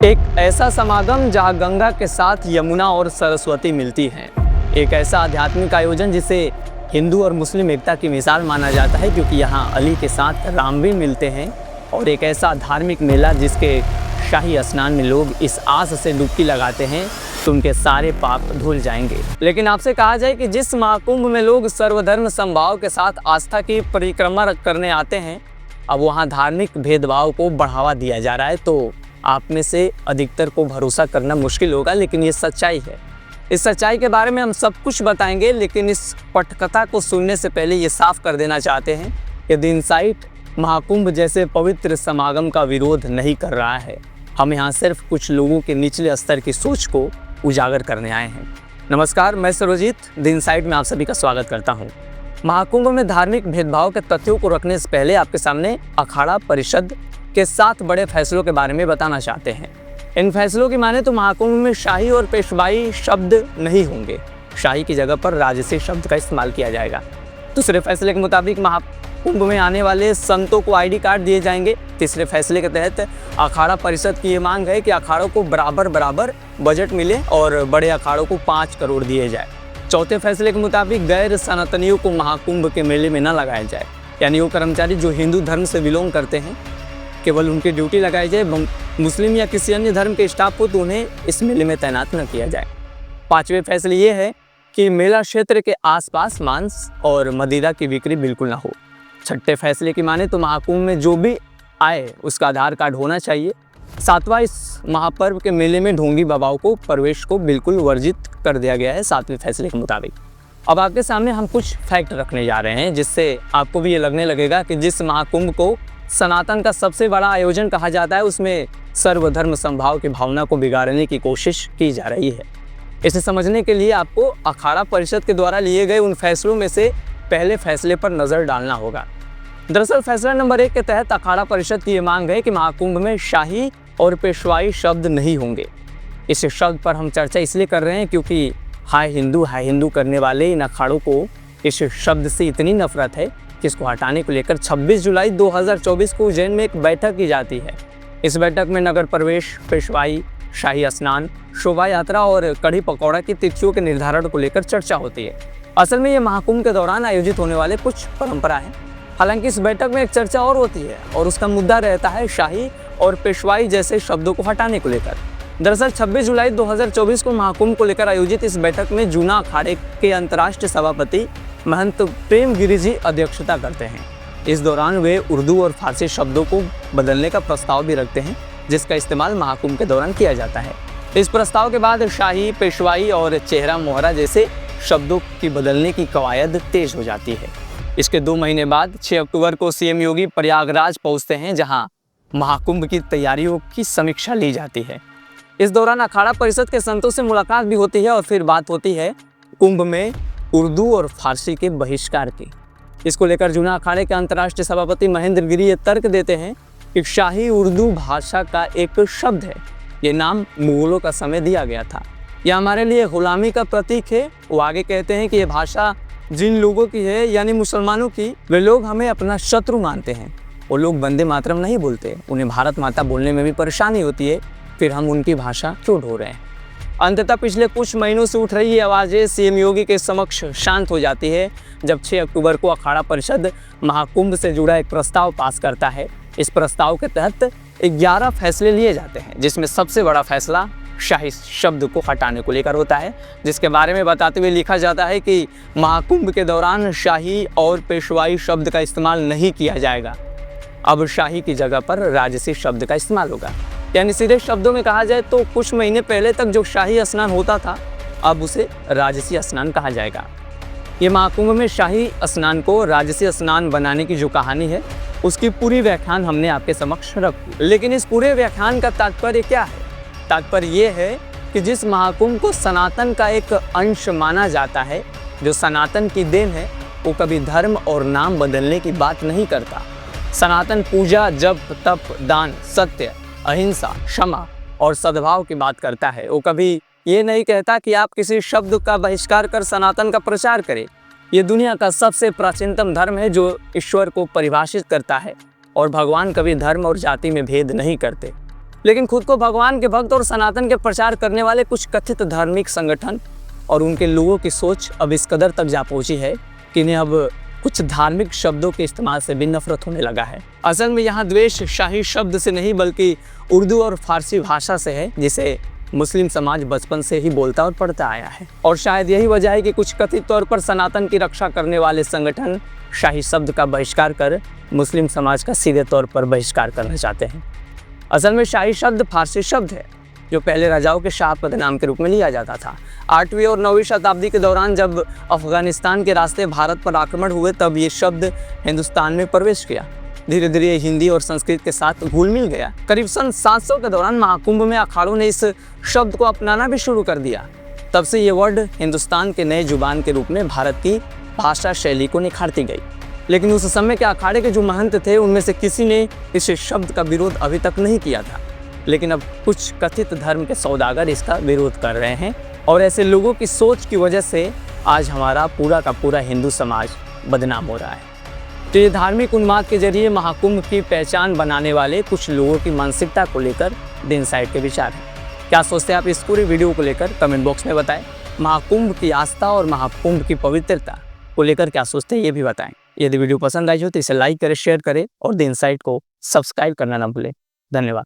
एक ऐसा समागम जहां गंगा के साथ यमुना और सरस्वती मिलती हैं। एक ऐसा आध्यात्मिक आयोजन जिसे हिंदू और मुस्लिम एकता की मिसाल माना जाता है, क्योंकि यहाँ अली के साथ राम भी मिलते हैं। और एक ऐसा धार्मिक मेला जिसके शाही स्नान में लोग इस आस से डुबकी लगाते हैं तो उनके सारे पाप धुल जाएंगे। लेकिन आपसे कहा जाए कि जिस महाकुंभ में लोग सर्वधर्म समभाव के साथ आस्था की परिक्रमा करने आते हैं, अब वहाँ धार्मिक भेदभाव को बढ़ावा दिया जा रहा है, तो आप में से अधिकतर को भरोसा करना मुश्किल होगा, लेकिन ये सच्चाई है। इस सच्चाई के बारे में हम सब कुछ बताएंगे, लेकिन इस पटकथा को सुनने से पहले ये साफ कर देना चाहते हैं कि द इनसाइट महाकुंभ जैसे पवित्र समागम का विरोध नहीं कर रहा है। हम यहाँ सिर्फ कुछ लोगों के निचले स्तर की सोच को उजागर करने आए हैं। नमस्कार, मैं सर्वजीत द इनसाइट में आप सभी का स्वागत करता हूँ। महाकुंभ में धार्मिक भेदभाव के तथ्यों को रखने से पहले आपके सामने अखाड़ा परिषद के 7 बड़े फैसलों के बारे में बताना चाहते हैं। इन फैसलों की माने तो महाकुंभ में शाही और पेशवाई शब्द नहीं होंगे। शाही की जगह पर राजसी शब्द का इस्तेमाल किया जाएगा। दूसरे फैसले के मुताबिक महाकुंभ में आने वाले संतों को ID कार्ड दिए जाएंगे। तीसरे फैसले के तहत अखाड़ा परिषद की ये मांग है कि अखाड़ों को बराबर बजट मिले और बड़े अखाड़ों को 5 करोड़ दिए जाए। चौथे फैसले के मुताबिक गैर सनातनियों को महाकुंभ के मेले में न लगाया जाए, यानी वो कर्मचारी जो हिंदू धर्म से बिलोंग करते हैं केवल उनकी ड्यूटी लगाई जाए। मुस्लिम या किसी अन्य धर्म के स्टाफ को तो उन्हें इस मेले में तैनात न किया जाए। पांचवें फैसले ये है कि मेला क्षेत्र के आसपास मांस और मदिरा की बिक्री बिल्कुल ना हो। छठे फैसले की माने तो महाकुंभ में जो भी आए उसका आधार कार्ड होना चाहिए। सातवां, इस महापर्व के मेले में ढोंगी बाबाओं को प्रवेश को बिल्कुल वर्जित कर दिया गया है, 7वें फैसले के मुताबिक। अब आपके सामने हम कुछ फैक्ट रखने जा रहे हैं, जिससे आपको भी ये लगने लगेगा कि जिस महाकुंभ को सनातन का सबसे बड़ा आयोजन कहा जाता है, उसमें सर्वधर्म समभाव की भावना को बिगाड़ने की कोशिश की जा रही है। इसे समझने के लिए आपको अखाड़ा परिषद के द्वारा लिए गए उन फैसलों में से पहले फैसले पर नज़र डालना होगा। दरअसल फैसला नंबर 1 के तहत अखाड़ा परिषद की ये मांग है कि महाकुंभ में शाही और पेशवाई शब्द नहीं होंगे। इस शब्द पर हम चर्चा इसलिए कर रहे हैं क्योंकि हाय हिंदू करने वाले इन अखाड़ों को इस शब्द से इतनी नफरत है कि इसको हटाने को लेकर 26 जुलाई 2024 को उज्जैन में एक बैठक की जाती है। इस बैठक में नगर प्रवेश, पेशवाई, शाही स्नान, शोभा यात्रा और कढ़ी पकौड़ा की तिथियों के निर्धारण को लेकर चर्चा होती है। असल में ये महाकुंभ के दौरान आयोजित होने वाले कुछ परंपरा है। हालांकि इस बैठक में एक चर्चा और होती है और उसका मुद्दा रहता है शाही और पेशवाई जैसे शब्दों को हटाने को लेकर। दरअसल 26 जुलाई 2024 को महाकुंभ को लेकर आयोजित इस बैठक में जूना अखाड़े के अंतर्राष्ट्रीय सभापति महंत प्रेम गिरी जी अध्यक्षता करते हैं। इस दौरान वे उर्दू और फारसी शब्दों को बदलने का प्रस्ताव भी रखते हैं, जिसका इस्तेमाल महाकुंभ के दौरान किया जाता है। इस प्रस्ताव के बाद शाही, पेशवाई और चेहरा मोहरा जैसे शब्दों की बदलने की कवायद तेज हो जाती है। इसके 2 महीने बाद 6 अक्टूबर को CM योगी प्रयागराज पहुँचते हैं, जहाँ महाकुंभ की तैयारियों की समीक्षा ली जाती है। इस दौरान अखाड़ा परिषद के संतों से मुलाकात भी होती है और फिर बात होती है कुंभ में उर्दू और फारसी के बहिष्कार की। इसको लेकर जूना अखाड़े के अंतर्राष्ट्रीय सभापति महेंद्र गिरी ये तर्क देते हैं कि शाही उर्दू भाषा का एक शब्द है। ये नाम मुगलों का समय दिया गया था। यह हमारे लिए गुलामी का प्रतीक है। वो आगे कहते हैं कि ये भाषा जिन लोगों की है, यानी मुसलमानों की, वे लोग हमें अपना शत्रु मानते हैं। वो लोग वंदे मातरम नहीं बोलते, उन्हें भारत माता बोलने में भी परेशानी होती है, फिर हम उनकी भाषा क्यों ढो रहे हैं। अंततः पिछले कुछ महीनों से उठ रही ये आवाज़ें CM योगी के समक्ष शांत हो जाती है जब 6 अक्टूबर को अखाड़ा परिषद महाकुंभ से जुड़ा एक प्रस्ताव पास करता है। इस प्रस्ताव के तहत 11 फैसले लिए जाते हैं, जिसमें सबसे बड़ा फैसला शाही शब्द को हटाने को लेकर होता है, जिसके बारे में बताते हुए लिखा जाता है कि महाकुंभ के दौरान शाही और पेशवाई शब्द का इस्तेमाल नहीं किया जाएगा। अब शाही की जगह पर राजसी शब्द का इस्तेमाल होगा। यानी सीधे शब्दों में कहा जाए तो कुछ महीने पहले तक जो शाही स्नान होता था, अब उसे राजसी स्नान कहा जाएगा। ये महाकुंभ में शाही स्नान को राजसी स्नान बनाने की जो कहानी है, उसकी पूरी व्याख्यान हमने आपके समक्ष रखी। लेकिन इस पूरे व्याख्यान का तात्पर्य क्या है? तात्पर्य ये है कि जिस महाकुंभ को सनातन का एक अंश माना जाता है, जो सनातन की देन है, वो कभी धर्म और नाम बदलने की बात नहीं करता। सनातन पूजा, जप, तप, दान, सत्य, अहिंसा, क्षमा और सद्भाव की बात करता है। वो कभी ये नहीं कहता कि आप किसी शब्द का बहिष्कार कर सनातन का प्रचार करें। ये दुनिया का सबसे प्राचीनतम धर्म है जो ईश्वर को परिभाषित करता है और भगवान कभी धर्म और जाति में भेद नहीं करते। लेकिन खुद को भगवान के भक्त और सनातन के प्रचार करने वाले कुछ कथित धार्मिक संगठन और उनके लोगों की सोच अब इस कदर तक जा पहुंची है कि इन्हें अब कुछ धार्मिक शब्दों के इस्तेमाल से भी नफरत होने लगा है। असल में यहाँ द्वेष शाही शब्द से नहीं बल्कि उर्दू और फारसी भाषा से है, जिसे मुस्लिम समाज बचपन से ही बोलता और पढ़ता आया है। और शायद यही वजह है कि कुछ कथित तौर पर सनातन की रक्षा करने वाले संगठन शाही शब्द का बहिष्कार कर मुस्लिम समाज का सीधे तौर पर बहिष्कार करना चाहते हैं। असल में शाही शब्द फारसी शब्द है जो पहले राजाओं के शाह पदनाम के रूप में लिया जाता था। 8वीं और 9वीं शताब्दी के दौरान जब अफगानिस्तान के रास्ते भारत पर आक्रमण हुए तब ये शब्द हिंदुस्तान में प्रवेश किया। धीरे धीरे हिंदी और संस्कृत के साथ घुल मिल गया। करीब सन 700 के दौरान महाकुंभ में अखाड़ों ने इस शब्द को अपनाना भी शुरू कर दिया। तब से ये वर्ड हिंदुस्तान के नए जुबान के रूप में भारत की भाषा शैली को निखारती गई। लेकिन उस समय के अखाड़े के जो महंत थे उनमें से किसी ने इस शब्द का विरोध अभी तक नहीं किया था। लेकिन अब कुछ कथित धर्म के सौदागर इसका विरोध कर रहे हैं और ऐसे लोगों की सोच की वजह से आज हमारा पूरा का पूरा हिंदू समाज बदनाम हो रहा है। तो ये धार्मिक उन्माद के जरिए महाकुंभ की पहचान बनाने वाले कुछ लोगों की मानसिकता को लेकर द इनसाइट के विचार हैं। क्या सोचते हैं आप इस पूरी वीडियो को लेकर कमेंट बॉक्स में बताएं। महाकुंभ की आस्था और महाकुंभ की पवित्रता को लेकर क्या सोचते हैं ये भी बताएं। यदि वीडियो पसंद आई हो तो इसे लाइक करें, शेयर करें और द इनसाइट को सब्सक्राइब करना ना भूलें। धन्यवाद।